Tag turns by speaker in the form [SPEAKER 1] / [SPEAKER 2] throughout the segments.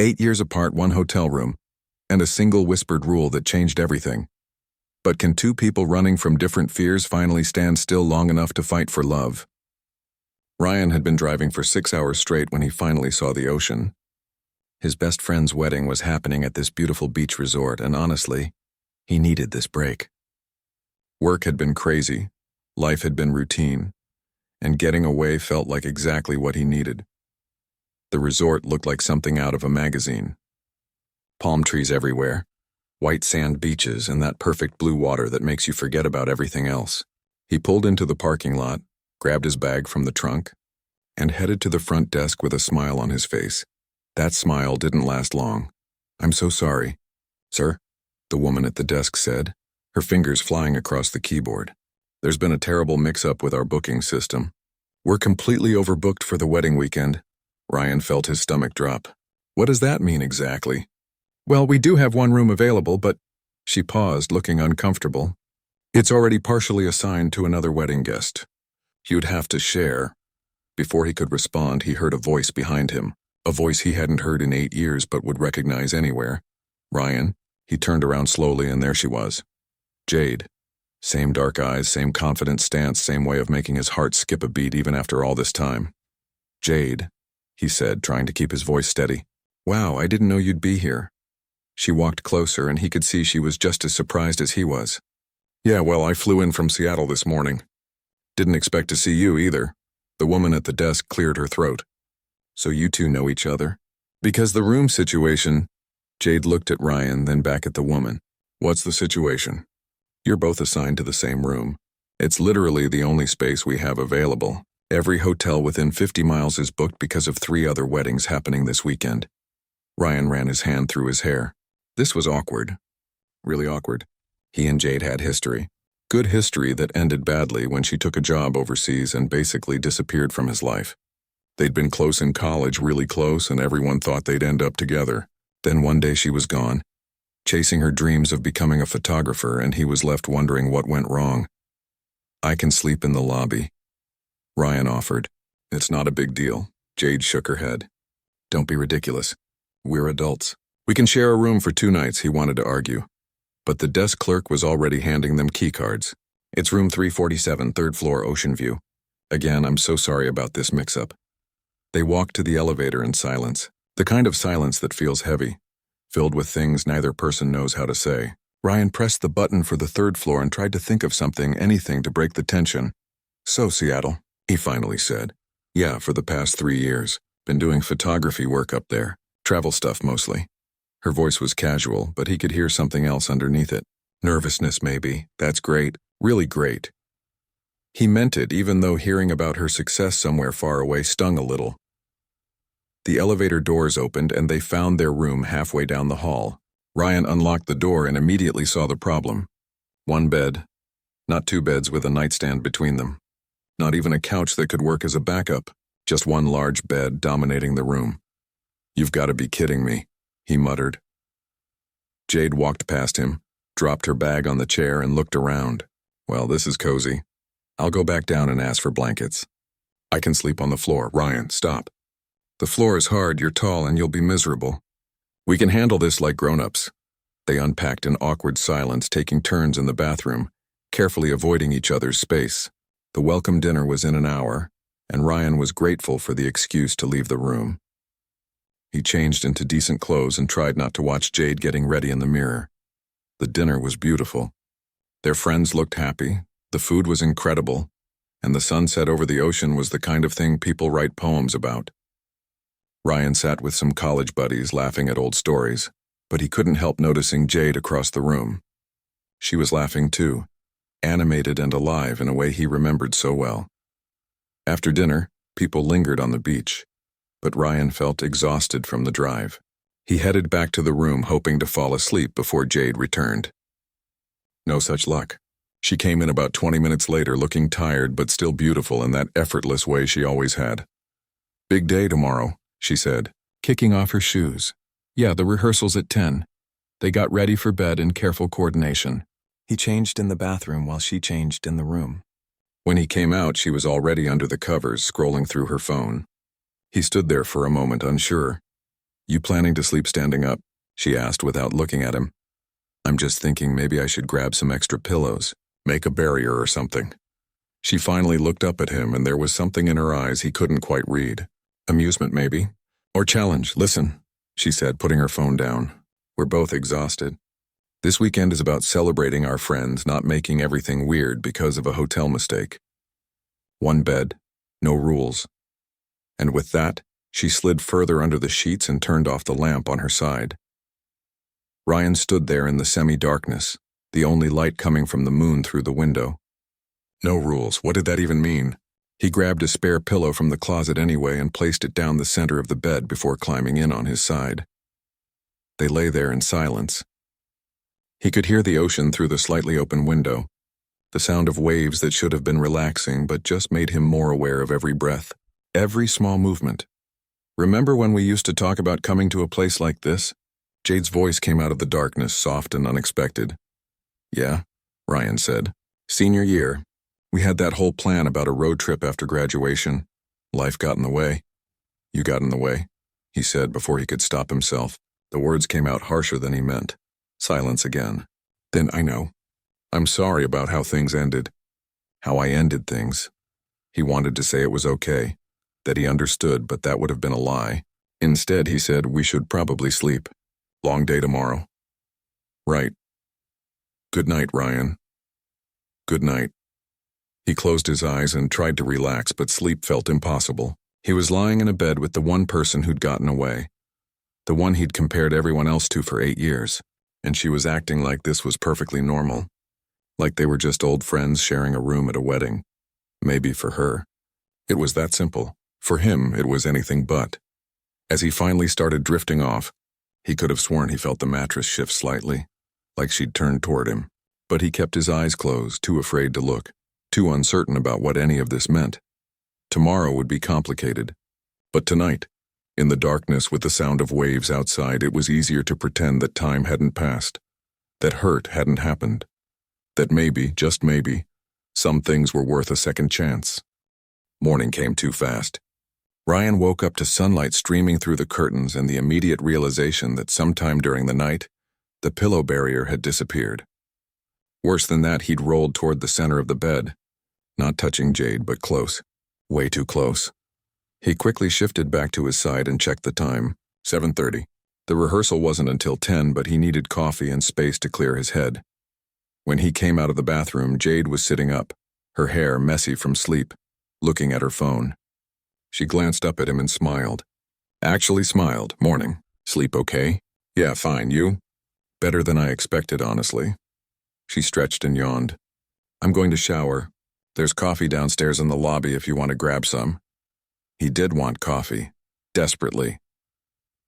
[SPEAKER 1] 8 years apart, one hotel room, and a single whispered rule that changed everything. But can two people running from different fears finally stand still long enough to fight for love? Ryan had been driving for 6 hours straight when he finally saw the ocean. His best friend's wedding was happening at this beautiful beach resort, and honestly, he needed this break. Work had been crazy, life had been routine, and getting away felt like exactly what he needed. The resort looked like something out of a magazine. Palm trees everywhere, white sand beaches, and that perfect blue water that makes you forget about everything else. He pulled into the parking lot, grabbed his bag from the trunk, and headed to the front desk with a smile on his face. That smile didn't last long. "I'm so sorry." "Sir?" the woman at the desk said, her fingers flying across the keyboard. "There's been a terrible mix-up with our booking system. We're completely overbooked for the wedding weekend." Ryan felt his stomach drop. "What does that mean exactly?" "Well, we do have one room available, but—" She paused, looking uncomfortable. "It's already partially assigned to another wedding guest. You'd have to share." Before he could respond, he heard a voice behind him, a voice he hadn't heard in 8 years but would recognize anywhere. "Ryan." He turned around slowly, and there she was. Jade. Same dark eyes, same confident stance, same way of making his heart skip a beat even after all this time. "Jade," he said, trying to keep his voice steady. "Wow, I didn't know you'd be here." She walked closer, and he could see she was just as surprised as he was. "Yeah, well, I flew in from Seattle this morning. Didn't expect to see you either." The woman at the desk cleared her throat. "So you two know each other?" "Because the room situation—" Jade looked at Ryan, then back at the woman. "What's the situation?" "You're both assigned to the same room. It's literally the only space we have available. Every hotel within 50 miles is booked because of 3 other weddings happening this weekend." Ryan ran his hand through his hair. This was awkward. Really awkward. He and Jade had history. Good history that ended badly when she took a job overseas and basically disappeared from his life. They'd been close in college, really close, and everyone thought they'd end up together. Then one day she was gone, chasing her dreams of becoming a photographer, and he was left wondering what went wrong. "I can sleep in the lobby," Ryan offered. "It's not a big deal." Jade shook her head. "Don't be ridiculous. We're adults. We can share a room for 2 nights," he wanted to argue. But the desk clerk was already handing them key cards. "It's room 347, 3rd floor, ocean view. Again, I'm so sorry about this mix-up." They walked to the elevator in silence, the kind of silence that feels heavy, filled with things neither person knows how to say. Ryan pressed the button for the 3rd floor and tried to think of something, anything to break the tension. "So, Seattle," he finally said. "Yeah, for the past 3 years. Been doing photography work up there. Travel stuff mostly." Her voice was casual, but he could hear something else underneath it. Nervousness, maybe. "That's great. Really great." He meant it, even though hearing about her success somewhere far away stung a little. The elevator doors opened, and they found their room halfway down the hall. Ryan unlocked the door and immediately saw the problem. 1 bed. Not 2 beds with a nightstand between them. Not even a couch that could work as a backup. Just 1 large bed dominating the room. "You've got to be kidding me," he muttered. Jade walked past him, dropped her bag on the chair, and looked around. "Well, this is cozy. I'll go back down and ask for blankets." "I can sleep on the floor." "Ryan, stop. The floor is hard, you're tall, and you'll be miserable. We can handle this like grown-ups." They unpacked in awkward silence, taking turns in the bathroom, carefully avoiding each other's space. The welcome dinner was in an hour, and Ryan was grateful for the excuse to leave the room. He changed into decent clothes and tried not to watch Jade getting ready in the mirror. The dinner was beautiful. Their friends looked happy, the food was incredible, and the sunset over the ocean was the kind of thing people write poems about. Ryan sat with some college buddies laughing at old stories, but he couldn't help noticing Jade across the room. She was laughing too, animated and alive in a way he remembered so well. After dinner, people lingered on the beach, but Ryan felt exhausted from the drive. He headed back to the room, hoping to fall asleep before Jade returned. No such luck. She came in about 20 minutes later, looking tired but still beautiful in that effortless way she always had. "Big day tomorrow," she said, kicking off her shoes. "Yeah, the rehearsal's at 10. They got ready for bed in careful coordination." He changed in the bathroom while she changed in the room. When he came out, she was already under the covers, scrolling through her phone. He stood there for a moment, unsure. You planning to sleep standing up? She asked without looking at him. I'm just thinking maybe I should grab some extra pillows, make a barrier or something. She finally looked up at him and there was something in her eyes he couldn't quite read. Amusement maybe? Or challenge. Listen, she said, putting her phone down. We're both exhausted. This weekend is about celebrating our friends, not making everything weird because of a hotel mistake. One bed, no rules. And with that, she slid further under the sheets and turned off the lamp on her side. Ryan stood there in the semi-darkness, the only light coming from the moon through the window. No rules, what did that even mean? He grabbed a spare pillow from the closet anyway and placed it down the center of the bed before climbing in on his side. They lay there in silence. He could hear the ocean through the slightly open window, the sound of waves that should have been relaxing but just made him more aware of every breath, every small movement. Remember when we used to talk about coming to a place like this? Jade's voice came out of the darkness, soft and unexpected. Yeah, Ryan said. Senior year. We had that whole plan about a road trip after graduation. Life got in the way. You got in the way, he said before he could stop himself. The words came out harsher than he meant. Silence again. Then I know. I'm sorry about how things ended. How I ended things. He wanted to say it was okay, that he understood, but that would have been a lie. Instead, he said we should probably sleep. Long day tomorrow. Right. Good night, Ryan. Good night. He closed his eyes and tried to relax, but sleep felt impossible. He was lying in a bed with the one person who'd gotten away, the one he'd compared everyone else to for 8 years, and she was acting like this was perfectly normal, like they were just old friends sharing a room at a wedding. Maybe for her, it was that simple. For him, it was anything but. As he finally started drifting off, he could have sworn he felt the mattress shift slightly, like she'd turned toward him. But he kept his eyes closed, too afraid to look, too uncertain about what any of this meant. Tomorrow would be complicated. But tonight, in the darkness with the sound of waves outside, it was easier to pretend that time hadn't passed, that hurt hadn't happened, that maybe, just maybe, some things were worth a second chance. Morning came too fast. Ryan woke up to sunlight streaming through the curtains and the immediate realization that sometime during the night, the pillow barrier had disappeared. Worse than that, he'd rolled toward the center of the bed, not touching Jade, but close, way too close. He quickly shifted back to his side and checked the time, 7:30. The rehearsal wasn't until 10, but he needed coffee and space to clear his head. When he came out of the bathroom, Jade was sitting up, her hair messy from sleep, looking at her phone. She glanced up at him and smiled. Actually smiled. Morning. Sleep okay? Yeah, fine. You? Better than I expected, honestly. She stretched and yawned. I'm going to shower. There's coffee downstairs in the lobby if you want to grab some. He did want coffee. Desperately.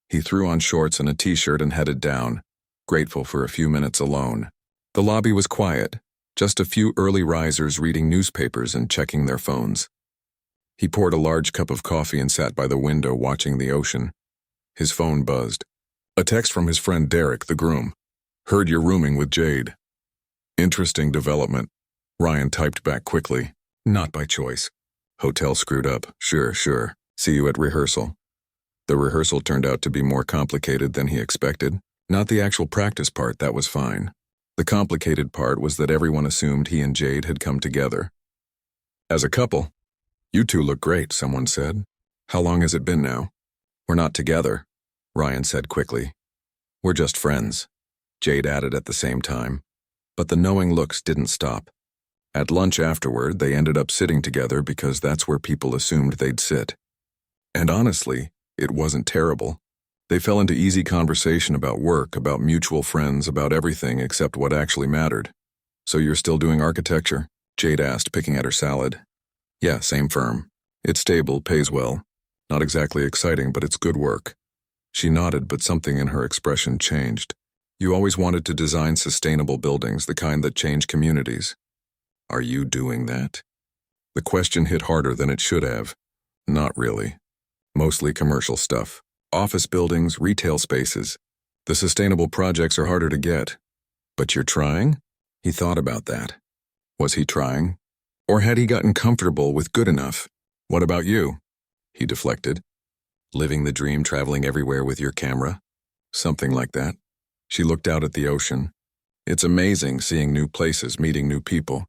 [SPEAKER 1] He threw on shorts and a t-shirt and headed down, grateful for a few minutes alone. The lobby was quiet, just a few early risers reading newspapers and checking their phones. He poured a large cup of coffee and sat by the window watching the ocean. His phone buzzed. A text from his friend Derek, the groom. Heard you're rooming with Jade. Interesting development. Ryan typed back quickly. Not by choice. Hotel screwed up. Sure. See you at rehearsal. The rehearsal turned out to be more complicated than he expected. Not the actual practice part, that was fine. The complicated part was that everyone assumed he and Jade had come together. As a couple. You two look great, someone said. How long has it been now? We're not together, Ryan said quickly. We're just friends, Jade added at the same time. But the knowing looks didn't stop. At lunch afterward, they ended up sitting together because that's where people assumed they'd sit. And honestly, it wasn't terrible. They fell into easy conversation about work, about mutual friends, about everything except what actually mattered. So you're still doing architecture? Jade asked, picking at her salad. Yeah, same firm. It's stable, pays well. Not exactly exciting, but it's good work. She nodded, but something in her expression changed. You always wanted to design sustainable buildings, the kind that change communities. Are you doing that? The question hit harder than it should have. Not really. Mostly commercial stuff. Office buildings, retail spaces. The sustainable projects are harder to get. But you're trying? He thought about that. Was he trying? Or had he gotten comfortable with good enough? What about you? He deflected. Living the dream, traveling everywhere with your camera? Something like that. She looked out at the ocean. It's amazing seeing new places, meeting new people.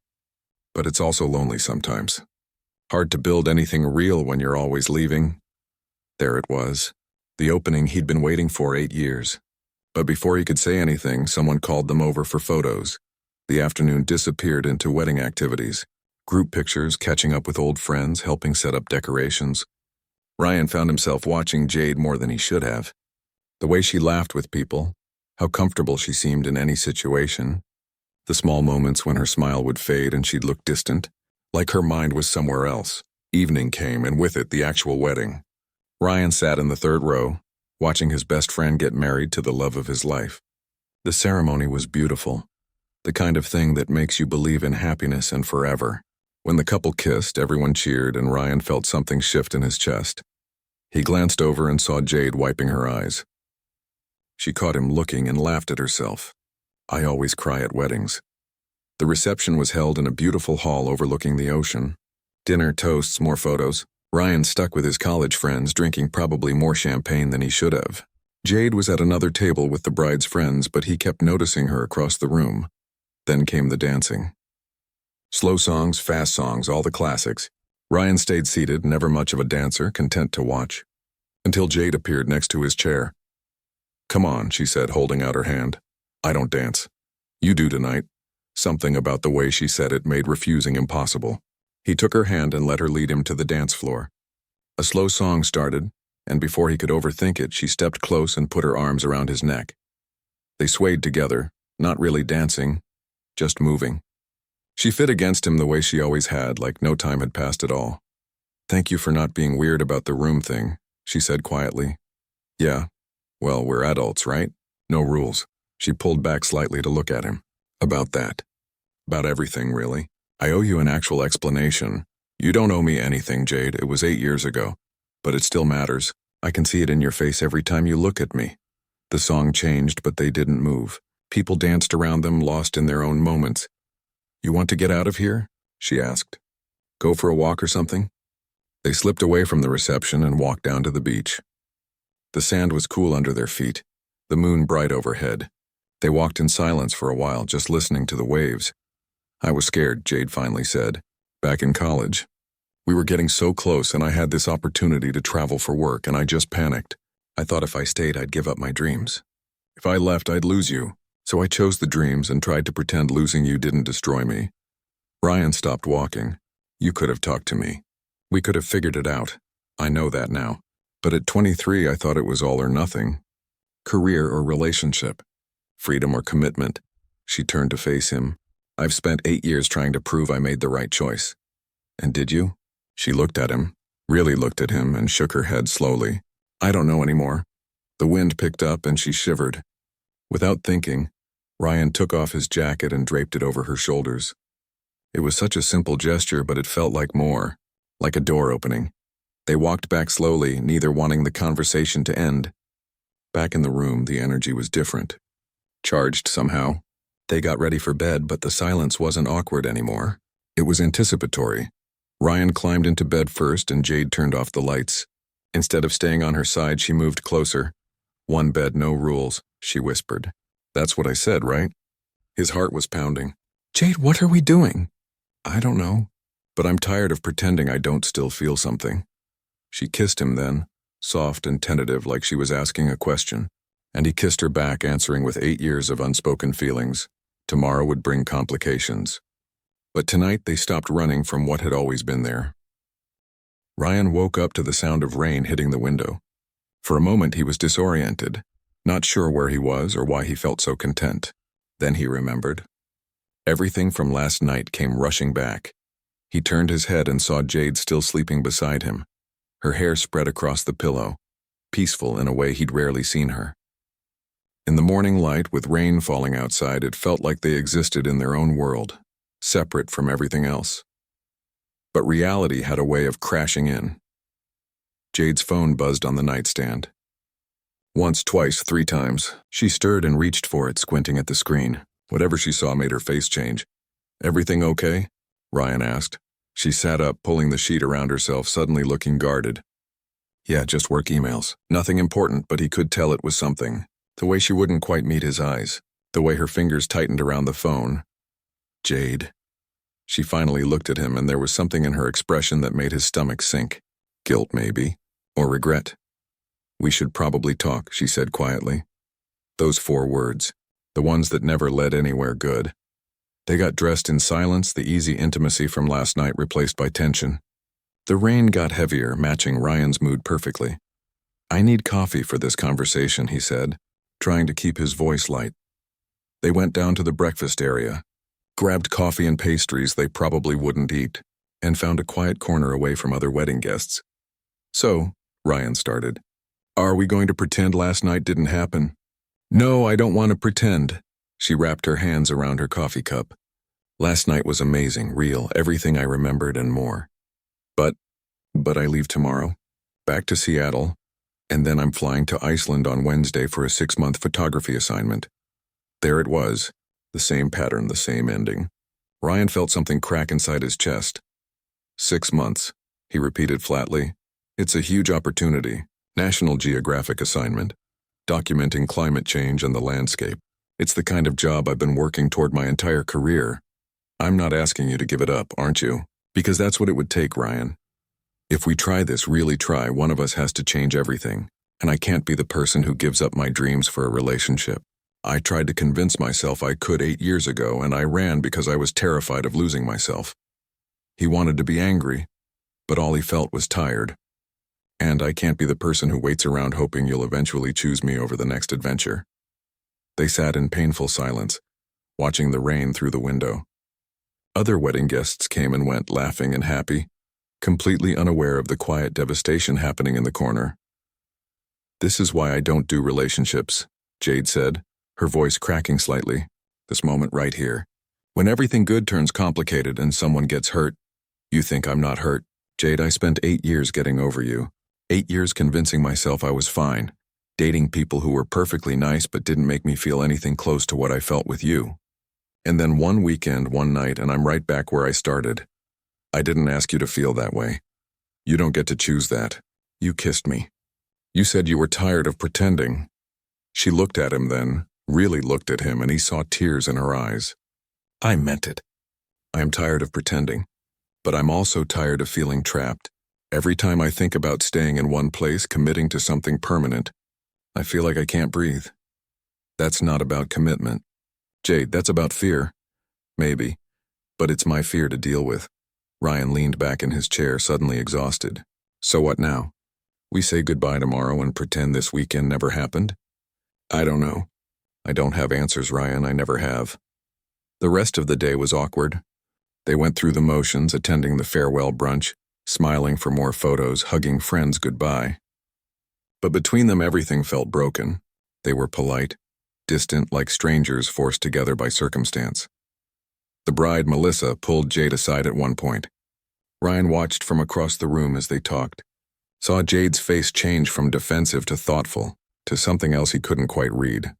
[SPEAKER 1] But it's also lonely sometimes. Hard to build anything real when you're always leaving. There it was. The opening he'd been waiting for 8 years. But before he could say anything, someone called them over for photos. The afternoon disappeared into wedding activities. Group pictures, catching up with old friends, helping set up decorations. Ryan found himself watching Jade more than he should have. The way she laughed with people, how comfortable she seemed in any situation. The small moments when her smile would fade and she'd look distant, like her mind was somewhere else. Evening came, and with it, the actual wedding. Ryan sat in the third row, watching his best friend get married to the love of his life. The ceremony was beautiful, the kind of thing that makes you believe in happiness and forever. When the couple kissed, everyone cheered, and Ryan felt something shift in his chest. He glanced over and saw Jade wiping her eyes. She caught him looking and laughed at herself. I always cry at weddings. The reception was held in a beautiful hall overlooking the ocean. Dinner, toasts, more photos. Ryan stuck with his college friends, drinking probably more champagne than he should have. Jade was at another table with the bride's friends, but he kept noticing her across the room. Then came the dancing. Slow songs, fast songs, all the classics. Ryan stayed seated, never much of a dancer, content to watch. Until Jade appeared next to his chair. Come on, she said, holding out her hand. I don't dance. You do tonight. Something about the way she said it made refusing impossible. He took her hand and let her lead him to the dance floor. A slow song started, and before he could overthink it, she stepped close and put her arms around his neck. They swayed together, not really dancing, just moving. She fit against him the way she always had, like no time had passed at all. Thank you for not being weird about the room thing, she said quietly. Yeah, well, we're adults, right? No rules. She pulled back slightly to look at him. About that. About everything, really. I owe you an actual explanation. You don't owe me anything, Jade. It was 8 years ago. But it still matters. I can see it in your face every time you look at me. The song changed, but they didn't move. People danced around them, lost in their own moments. You want to get out of here? She asked. Go for a walk or something? They slipped away from the reception and walked down to the beach. The sand was cool under their feet, the moon bright overhead. They walked in silence for a while, just listening to the waves. I was scared, Jade finally said. Back in college. We were getting so close, and I had this opportunity to travel for work, and I just panicked. I thought if I stayed, I'd give up my dreams. If I left, I'd lose you. So I chose the dreams and tried to pretend losing you didn't destroy me. Ryan stopped walking. You could have talked to me. We could have figured it out. I know that now. But at 23, I thought it was all or nothing. Career or relationship. Freedom or commitment. She turned to face him. I've spent 8 years trying to prove I made the right choice. And did you? She looked at him, really looked at him, and shook her head slowly. I don't know anymore. The wind picked up and she shivered. Without thinking, Ryan took off his jacket and draped it over her shoulders. It was such a simple gesture, but it felt like more, like a door opening. They walked back slowly, neither wanting the conversation to end. Back in the room, the energy was different. Charged somehow. They got ready for bed, but the silence wasn't awkward anymore. It was anticipatory. Ryan climbed into bed first and Jade turned off the lights. Instead of staying on her side, she moved closer. One bed, no rules, she whispered. That's what I said, right? His heart was pounding. Jade, what are we doing? I don't know, but I'm tired of pretending I don't still feel something. She kissed him then, soft and tentative like she was asking a question, and he kissed her back, answering with 8 years of unspoken feelings. Tomorrow would bring complications. But tonight they stopped running from what had always been there. Ryan woke up to the sound of rain hitting the window. For a moment he was disoriented, not sure where he was or why he felt so content. Then he remembered. Everything from last night came rushing back. He turned his head and saw Jade still sleeping beside him, her hair spread across the pillow, peaceful in a way he'd rarely seen her. In the morning light, with rain falling outside, it felt like they existed in their own world, separate from everything else. But reality had a way of crashing in. Jade's phone buzzed on the nightstand. Once, twice, 3 times, she stirred and reached for it, squinting at the screen. Whatever she saw made her face change. Everything okay? Ryan asked. She sat up, pulling the sheet around herself, suddenly looking guarded. Yeah, just work emails. Nothing important, but he could tell it was something. The way she wouldn't quite meet his eyes. The way her fingers tightened around the phone. Jade. She finally looked at him, and there was something in her expression that made his stomach sink. Guilt, maybe. Or regret. We should probably talk, she said quietly. Those 4 words. The ones that never led anywhere good. They got dressed in silence, the easy intimacy from last night replaced by tension. The rain got heavier, matching Ryan's mood perfectly. I need coffee for this conversation, he said, trying to keep his voice light. They went down to the breakfast area, grabbed coffee and pastries they probably wouldn't eat, and found a quiet corner away from other wedding guests. So, Ryan started, are we going to pretend last night didn't happen? No, I don't want to pretend. She wrapped her hands around her coffee cup. Last night was amazing, real, everything I remembered and more. But I leave tomorrow, back to Seattle, and then I'm flying to Iceland on Wednesday for a 6-month photography assignment. There it was, the same pattern, the same ending. Ryan felt something crack inside his chest. 6 months, he repeated flatly. It's a huge opportunity, National Geographic assignment, documenting climate change and the landscape. It's the kind of job I've been working toward my entire career. I'm not asking you to give it up, aren't you? Because that's what it would take, Ryan. If we try this, really try, one of us has to change everything, and I can't be the person who gives up my dreams for a relationship. I tried to convince myself I could 8 years ago, and I ran because I was terrified of losing myself. He wanted to be angry, but all he felt was tired. And I can't be the person who waits around hoping you'll eventually choose me over the next adventure. They sat in painful silence, watching the rain through the window. Other wedding guests came and went, laughing and happy, completely unaware of the quiet devastation happening in the corner. This is why I don't do relationships, Jade said, her voice cracking slightly. This moment right here. When everything good turns complicated and someone gets hurt, you think I'm not hurt. Jade, I spent 8 years getting over you. 8 years convincing myself I was fine, dating people who were perfectly nice but didn't make me feel anything close to what I felt with you. And then one weekend, one night, and I'm right back where I started. I didn't ask you to feel that way. You don't get to choose that. You kissed me. You said you were tired of pretending. She looked at him then, really looked at him, and he saw tears in her eyes. I meant it. I am tired of pretending, but I'm also tired of feeling trapped. Every time I think about staying in one place, committing to something permanent, I feel like I can't breathe. That's not about commitment. Jade, that's about fear. Maybe, but it's my fear to deal with. Ryan leaned back in his chair, suddenly exhausted. So what now? We say goodbye tomorrow and pretend this weekend never happened? I don't know. I don't have answers, Ryan, I never have. The rest of the day was awkward. They went through the motions, attending the farewell brunch, smiling for more photos, hugging friends goodbye. But between them everything felt broken. They were polite, distant, like strangers forced together by circumstance. The bride, Melissa, pulled Jade aside at one point. Ryan watched from across the room as they talked, saw Jade's face change from defensive to thoughtful, to something else he couldn't quite read.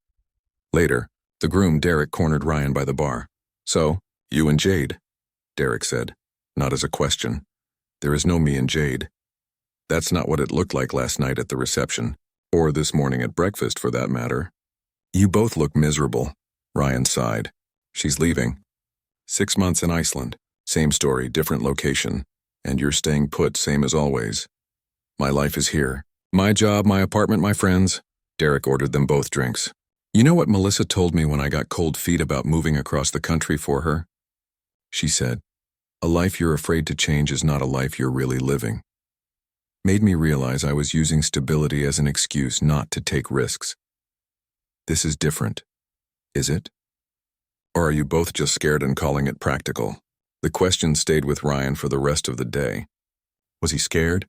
[SPEAKER 1] Later, the groom, Derek, cornered Ryan by the bar. So, you and Jade, Derek said, not as a question. There is no me and Jade. That's not what it looked like last night at the reception, or this morning at breakfast for that matter. You both look miserable, Ryan sighed. She's leaving. 6 months in Iceland, same story, different location, and you're staying put, same as always. My life is here. My job, my apartment, my friends. Derek ordered them both drinks. You know what Melissa told me when I got cold feet about moving across the country for her? She said, a life you're afraid to change is not a life you're really living. Made me realize I was using stability as an excuse not to take risks. This is different, is it? Or are you both just scared and calling it practical? The question stayed with Ryan for the rest of the day. Was he scared?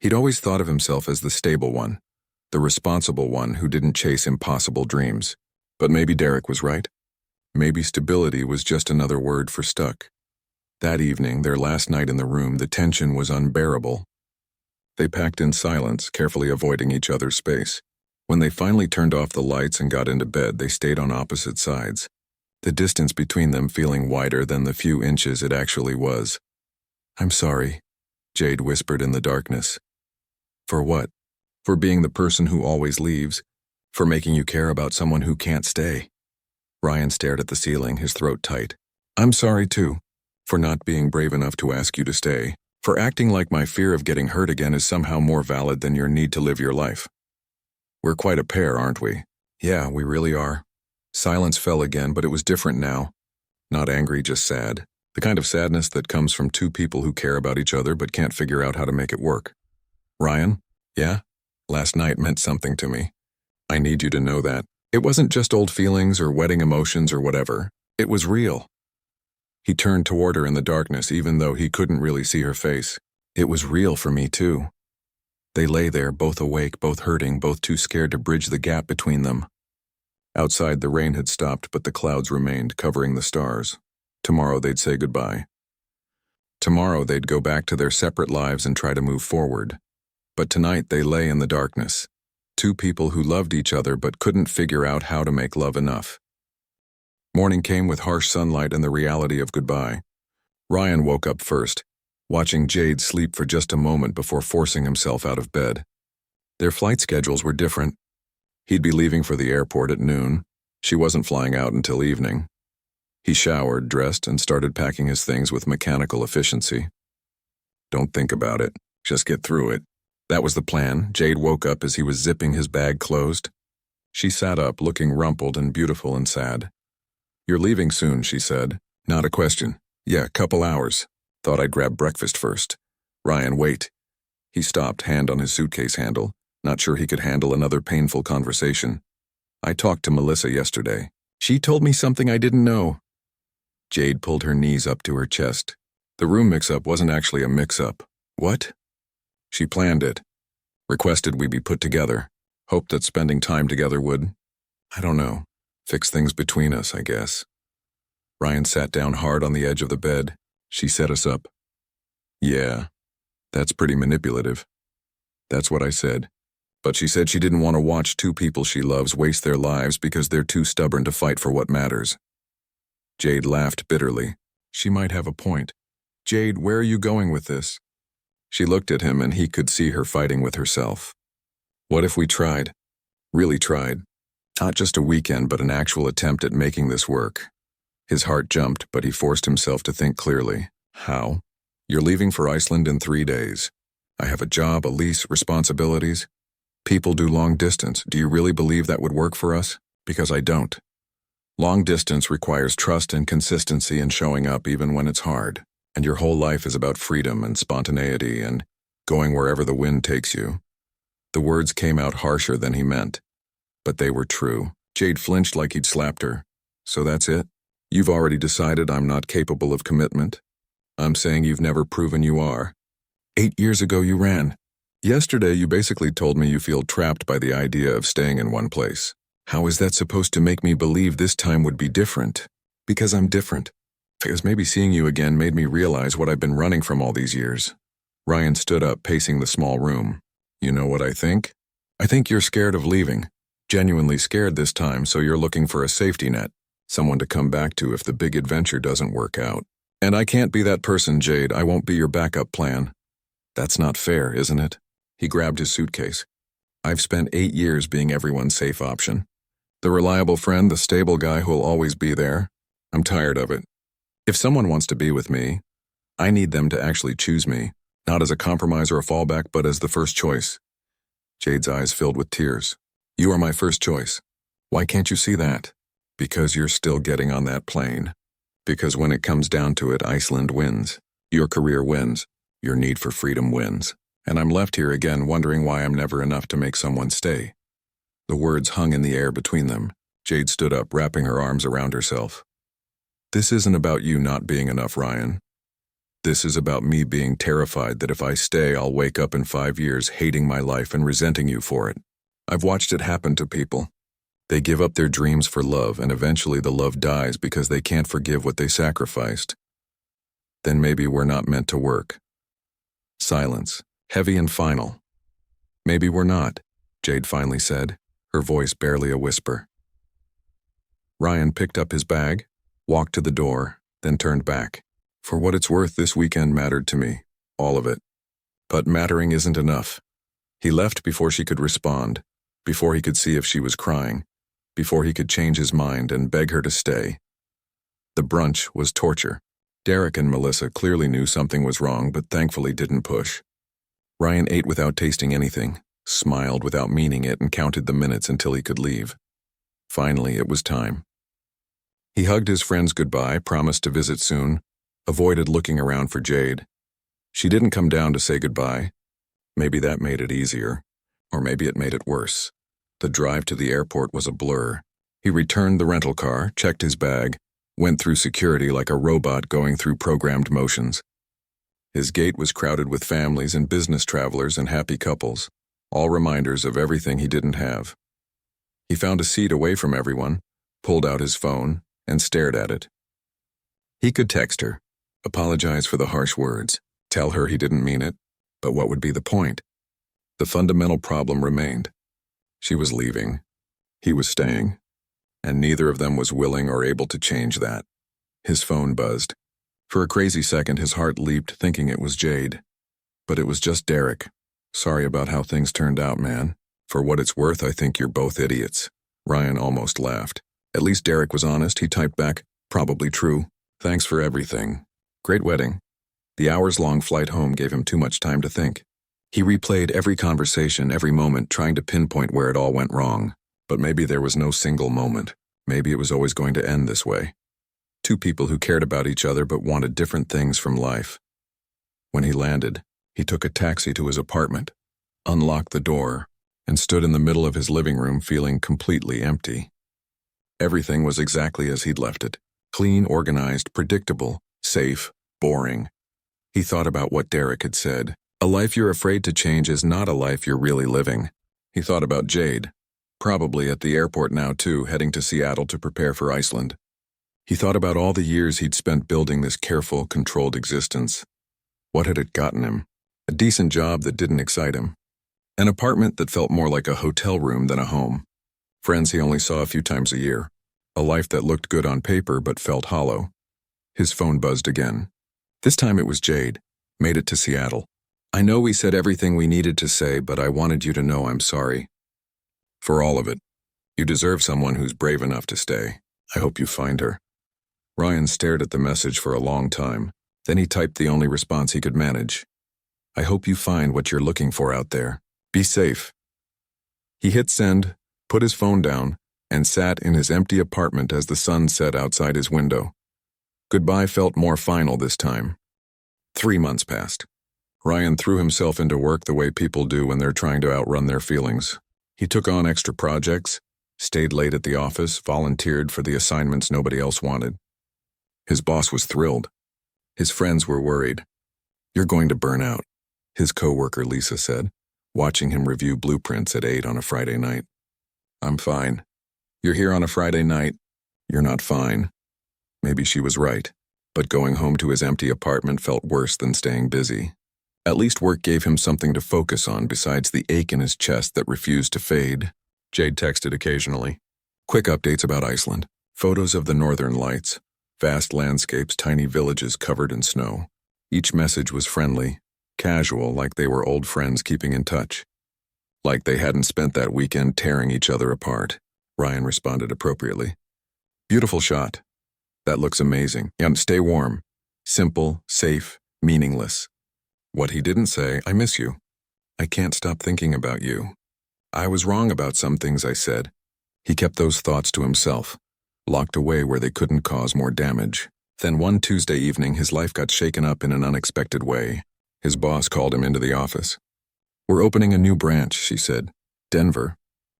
[SPEAKER 1] He'd always thought of himself as the stable one, the responsible one who didn't chase impossible dreams. But maybe Derek was right. Maybe stability was just another word for stuck. That evening, their last night in the room, the tension was unbearable. They packed in silence, carefully avoiding each other's space. When they finally turned off the lights and got into bed, they stayed on opposite sides, the distance between them feeling wider than the few inches it actually was. I'm sorry, Jade whispered in the darkness. For what? for being the person who always leaves, for making you care about someone who can't stay. Ryan stared at the ceiling, his throat tight. I'm sorry, too, for not being brave enough to ask you to stay, for acting like my fear of getting hurt again is somehow more valid than your need to live your life. We're quite a pair, aren't we? Yeah, we really are. Silence fell again, but it was different now. Not angry, just sad. The kind of sadness that comes from two people who care about each other but can't figure out how to make it work. Ryan? Yeah? Last night meant something to me. I need you to know that. It wasn't just old feelings or wedding emotions or whatever. It was real. He turned toward her in the darkness even though he couldn't really see her face. It was real for me too. They lay there, both awake, both hurting, both too scared to bridge the gap between them. Outside, the rain had stopped, but the clouds remained, covering the stars. Tomorrow they'd say goodbye. Tomorrow they'd go back to their separate lives and try to move forward. But tonight they lay in the darkness. Two people who loved each other but couldn't figure out how to make love enough. Morning came with harsh sunlight and the reality of goodbye. Ryan woke up first, watching Jade sleep for just a moment before forcing himself out of bed. Their flight schedules were different. He'd be leaving for the airport at noon. She wasn't flying out until evening. He showered, dressed, and started packing his things with mechanical efficiency. Don't think about it. Just get through it. That was the plan. Jade woke up as he was zipping his bag closed. She sat up, looking rumpled and beautiful and sad. You're leaving soon, she said. Not a question. Yeah, couple hours. Thought I'd grab breakfast first. Ryan, wait. He stopped, hand on his suitcase handle, not sure he could handle another painful conversation. I talked to Melissa yesterday. She told me something I didn't know. Jade pulled her knees up to her chest. The room mix-up wasn't actually a mix-up. What? She planned it. Requested we be put together. Hoped that spending time together would, I don't know, fix things between us, I guess. Ryan sat down hard on the edge of the bed. She set us up. Yeah, that's pretty manipulative. That's what I said. But she said she didn't want to watch two people she loves waste their lives because they're too stubborn to fight for what matters. Jade laughed bitterly. She might have a point. Jade, where are you going with this? She looked at him and he could see her fighting with herself. What if we tried? Really tried. Not just a weekend, but an actual attempt at making this work. His heart jumped, but he forced himself to think clearly. How? You're leaving for Iceland in 3 days. I have a job, a lease, responsibilities. People do long distance. Do you really believe that would work for us? Because I don't. Long distance requires trust and consistency and showing up even when it's hard. And your whole life is about freedom and spontaneity and going wherever the wind takes you. The words came out harsher than he meant. But they were true. Jade flinched like he'd slapped her. So that's it? You've already decided I'm not capable of commitment? I'm saying you've never proven you are. 8 years ago you ran. Yesterday you basically told me you feel trapped by the idea of staying in one place. How is that supposed to make me believe this time would be different? Because I'm different. Because maybe seeing you again made me realize what I've been running from all these years. Ryan stood up, pacing the small room. You know what I think? I think you're scared of leaving. Genuinely scared this time, so you're looking for a safety net. Someone to come back to if the big adventure doesn't work out. And I can't be that person, Jade. I won't be your backup plan. That's not fair, isn't it? He grabbed his suitcase. I've spent 8 years being everyone's safe option. The reliable friend, the stable guy who'll always be there. I'm tired of it. If someone wants to be with me, I need them to actually choose me, not as a compromise or a fallback, but as the first choice. Jade's eyes filled with tears. You are my first choice. Why can't you see that? Because you're still getting on that plane. Because when it comes down to it, Iceland wins. Your career wins. Your need for freedom wins. And I'm left here again wondering why I'm never enough to make someone stay. The words hung in the air between them. Jade stood up, wrapping her arms around herself. This isn't about you not being enough, Ryan. This is about me being terrified that if I stay, I'll wake up in 5 years hating my life and resenting you for it. I've watched it happen to people. They give up their dreams for love, and eventually the love dies because they can't forgive what they sacrificed. Then maybe we're not meant to work. Silence, heavy and final. Maybe we're not, Jade finally said, her voice barely a whisper. Ryan picked up his bag, walked to the door, then turned back. For what it's worth, this weekend mattered to me, all of it. But mattering isn't enough. He left before she could respond, before he could see if she was crying, before he could change his mind and beg her to stay. The brunch was torture. Derek and Melissa clearly knew something was wrong, but thankfully didn't push. Ryan ate without tasting anything, smiled without meaning it, and counted the minutes until he could leave. Finally, it was time. He hugged his friends goodbye, promised to visit soon, avoided looking around for Jade. She didn't come down to say goodbye. Maybe that made it easier, or maybe it made it worse. The drive to the airport was a blur. He returned the rental car, checked his bag, went through security like a robot going through programmed motions. His gate was crowded with families and business travelers and happy couples, all reminders of everything he didn't have. He found a seat away from everyone, pulled out his phone, and stared at it. He could text her, apologize for the harsh words, tell her he didn't mean it, but what would be the point? The fundamental problem remained. She was leaving. He was staying. And neither of them was willing or able to change that. His phone buzzed. For a crazy second, his heart leaped, thinking it was Jade. But it was just Derek. Sorry about how things turned out, man. For what it's worth, I think you're both idiots. Ryan almost laughed. At least Derek was honest. He typed back, probably true. Thanks for everything. Great wedding. The hours-long flight home gave him too much time to think. He replayed every conversation, every moment, trying to pinpoint where it all went wrong. But maybe there was no single moment. Maybe it was always going to end this way. Two people who cared about each other but wanted different things from life. When he landed, he took a taxi to his apartment, unlocked the door, and stood in the middle of his living room feeling completely empty. Everything was exactly as he'd left it. Clean, organized, predictable, safe, boring. He thought about what Derek had said. A life you're afraid to change is not a life you're really living. He thought about Jade. Probably at the airport now too, heading to Seattle to prepare for Iceland. He thought about all the years he'd spent building this careful, controlled existence. What had it gotten him? A decent job that didn't excite him. An apartment that felt more like a hotel room than a home. Friends he only saw a few times a year. A life that looked good on paper but felt hollow. His phone buzzed again. This time it was Jade. Made it to Seattle. I know we said everything we needed to say, but I wanted you to know I'm sorry. For all of it. You deserve someone who's brave enough to stay. I hope you find her. Ryan stared at the message for a long time. Then he typed the only response he could manage. I hope you find what you're looking for out there. Be safe. He hit send, put his phone down, and sat in his empty apartment as the sun set outside his window. Goodbye felt more final this time. 3 months passed. Ryan threw himself into work the way people do when they're trying to outrun their feelings. He took on extra projects, stayed late at the office, volunteered for the assignments nobody else wanted. His boss was thrilled. His friends were worried. You're going to burn out, his coworker Lisa said, watching him review blueprints at 8 on a Friday night. I'm fine. You're here on a Friday night. You're not fine. Maybe she was right, but going home to his empty apartment felt worse than staying busy. At least work gave him something to focus on besides the ache in his chest that refused to fade. Jade texted occasionally. Quick updates about Iceland. Photos of the northern lights. Vast landscapes, tiny villages covered in snow. Each message was friendly, casual, like they were old friends keeping in touch. Like they hadn't spent that weekend tearing each other apart. Ryan responded appropriately. Beautiful shot. That looks amazing. And stay warm. Simple, safe, meaningless. What he didn't say, I miss you. I can't stop thinking about you. I was wrong about some things I said. He kept those thoughts to himself, locked away where they couldn't cause more damage. Then one Tuesday evening, his life got shaken up in an unexpected way. His boss called him into the office. We're opening a new branch, she said. Denver.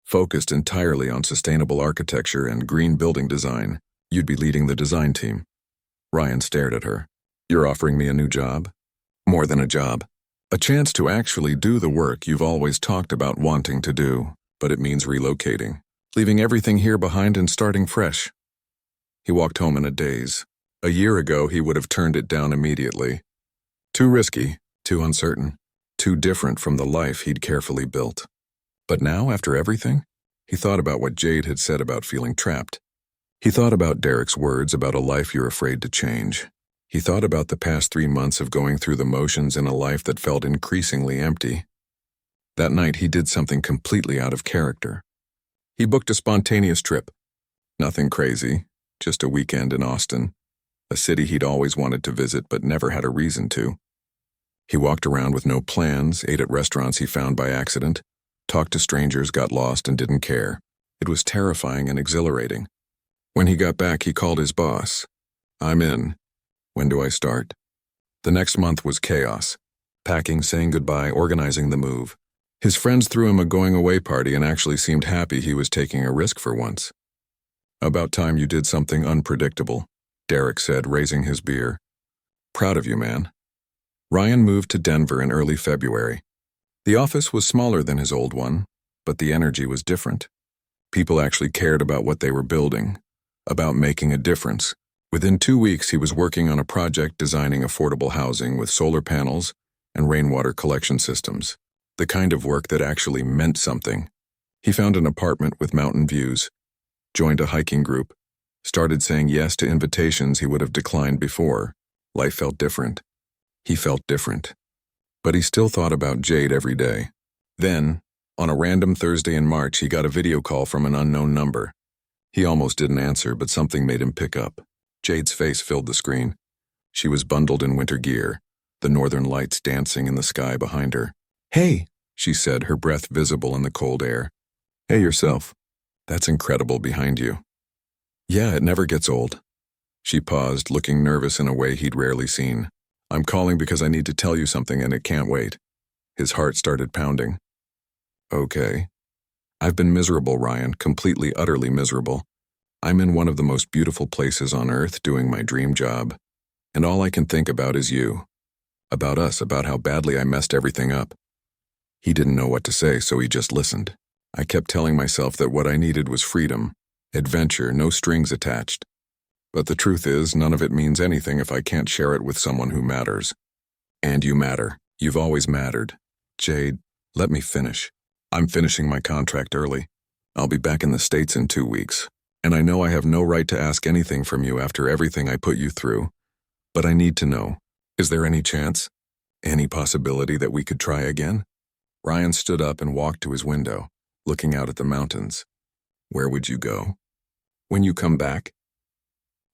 [SPEAKER 1] Focused entirely on sustainable architecture and green building design. You'd be leading the design team. Ryan stared at her. You're offering me a new job? More than a job. A chance to actually do the work you've always talked about wanting to do, but it means relocating. Leaving everything here behind and starting fresh. He walked home in a daze. A year ago, he would have turned it down immediately. Too risky, too uncertain, too different from the life he'd carefully built. But now, after everything, he thought about what Jade had said about feeling trapped. He thought about Derek's words about a life you're afraid to change. He thought about the past 3 months of going through the motions in a life that felt increasingly empty. That night, he did something completely out of character. He booked a spontaneous trip. Nothing crazy, just a weekend in Austin, a city he'd always wanted to visit but never had a reason to. He walked around with no plans, ate at restaurants he found by accident, talked to strangers, got lost, and didn't care. It was terrifying and exhilarating. When he got back, he called his boss. "I'm in. When do I start?" The next month was chaos. Packing, saying goodbye, organizing the move. His friends threw him a going-away party and actually seemed happy he was taking a risk for once. "About time you did something unpredictable," Derek said, raising his beer. "Proud of you, man." Ryan moved to Denver in early February. The office was smaller than his old one, but the energy was different. People actually cared about what they were building, about making a difference. Within 2 weeks, he was working on a project designing affordable housing with solar panels and rainwater collection systems, the kind of work that actually meant something. He found an apartment with mountain views, joined a hiking group, started saying yes to invitations he would have declined before. Life felt different. He felt different. But he still thought about Jade every day. Then, on a random Thursday in March, he got a video call from an unknown number. He almost didn't answer, but something made him pick up. Jade's face filled the screen. She was bundled in winter gear, the northern lights dancing in the sky behind her. "Hey," she said, her breath visible in the cold air. "Hey yourself. That's incredible behind you." "Yeah, it never gets old." She paused, looking nervous in a way he'd rarely seen. "I'm calling because I need to tell you something and it can't wait." His heart started pounding. "Okay." "I've been miserable, Ryan, completely, utterly miserable. I'm in one of the most beautiful places on earth doing my dream job, and all I can think about is you. About us, about how badly I messed everything up." He didn't know what to say, so he just listened. "I kept telling myself that what I needed was freedom, adventure, no strings attached. But the truth is, none of it means anything if I can't share it with someone who matters. And you matter. You've always mattered. Jade, let me finish. I'm finishing my contract early. I'll be back in the States in 2 weeks. And I know I have no right to ask anything from you after everything I put you through. But I need to know, is there any chance? Any possibility that we could try again?" Ryan stood up and walked to his window, looking out at the mountains. "Where would you go? When you come back?"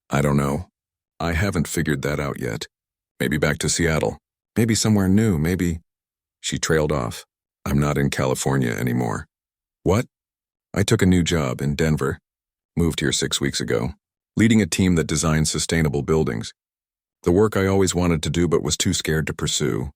[SPEAKER 1] "I don't know. I haven't figured that out yet. Maybe back to Seattle. Maybe somewhere new, maybe—" She trailed off. "I'm not in California anymore." "What?" "I took a new job in Denver. Moved here 6 weeks ago, leading a team that designs sustainable buildings. The work I always wanted to do but was too scared to pursue.